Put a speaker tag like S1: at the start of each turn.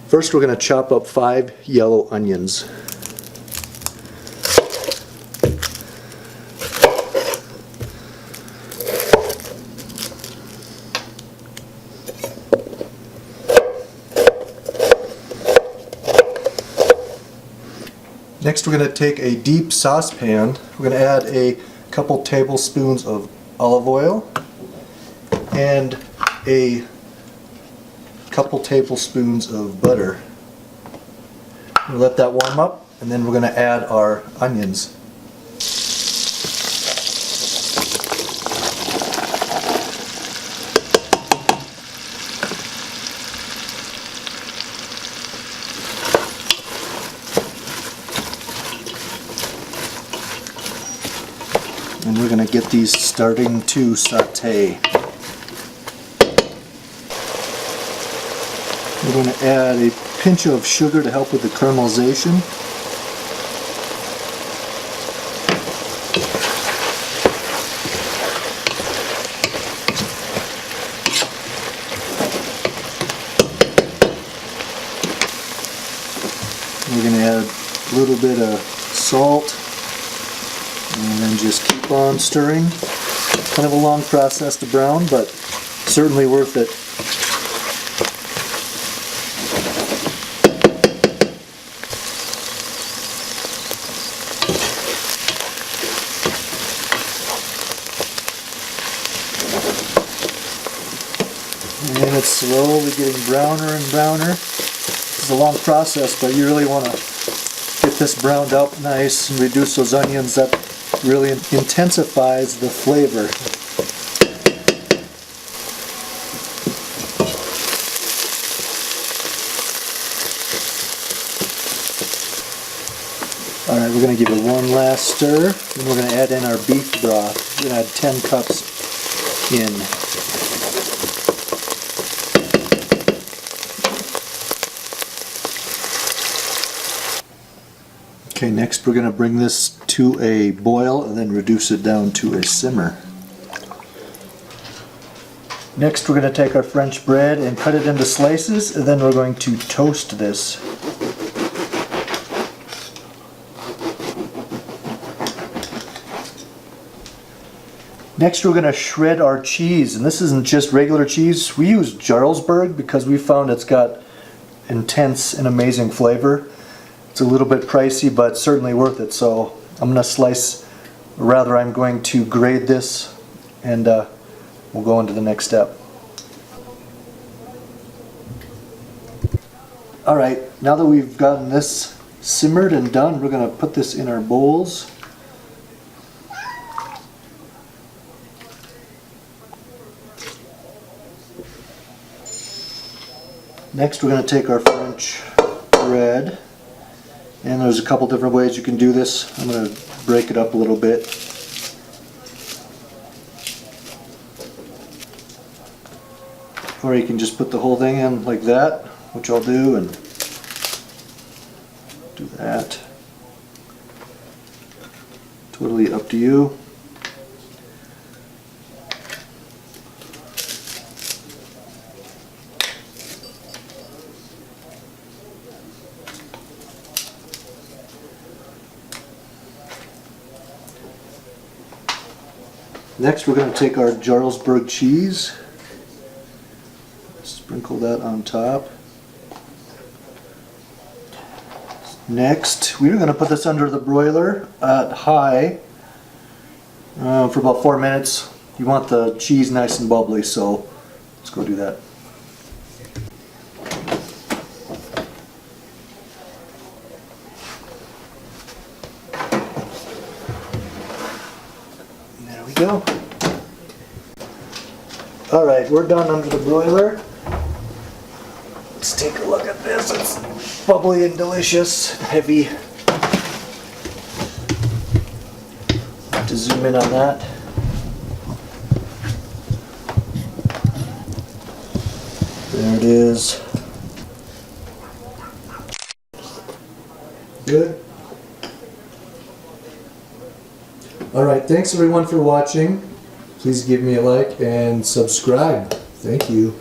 S1: First we're going to chop up 5 yellow onions. Next we're going to take a deep saucepan. We're going to add a couple tablespoons of olive oil and a couple tablespoons of butter. We'll let that warm up, and then we're going to add our onions. And we're going to get these starting to saute. We're going to add a pinch of sugar to help with the caramelization. We're going to add a little bit of salt. And then just keep on stirring. Kind of a long process to brown, but certainly worth it. And it's slowly getting browner and browner. It's a long process, but you really want to get this browned up nice and reduce those onions. That really intensifies the flavor. Alright, we're going to give it one last stir, and we're going to add in our beef broth. We're going to add 10 cups in. Okay, next we're going to bring this to a boil and then reduce it down to a simmer. Next we're going to take our French bread and cut it into slices, and then we're going to toast this. Next we're going to shred our cheese, and this isn't just regular cheese. We use Jarlsberg because we found it's got intense and amazing flavor. It's a little bit pricey, but certainly worth it. So I'm going to grate this, and we'll go into the next step. Alright, now that we've gotten this simmered and done, we're going to put this in our bowls. Next we're going to take our French bread. And there's a couple different ways you can do this. I'm going to break it up a little bit. Or you can just put the whole thing in like that, which I'll do, and do that. Totally up to you. Next we're going to take our Jarlsberg cheese, sprinkle that on top. Next we're going to put this under the broiler at high for about 4 minutes. You want the cheese nice and bubbly, so let's go do that. There we go. Alright, we're done under the broiler. Let's take a look at this. It's bubbly and delicious, heavy. Have to zoom in on that. There it is. Good. Alright, thanks everyone for watching. Please give me a like and subscribe. Thank you.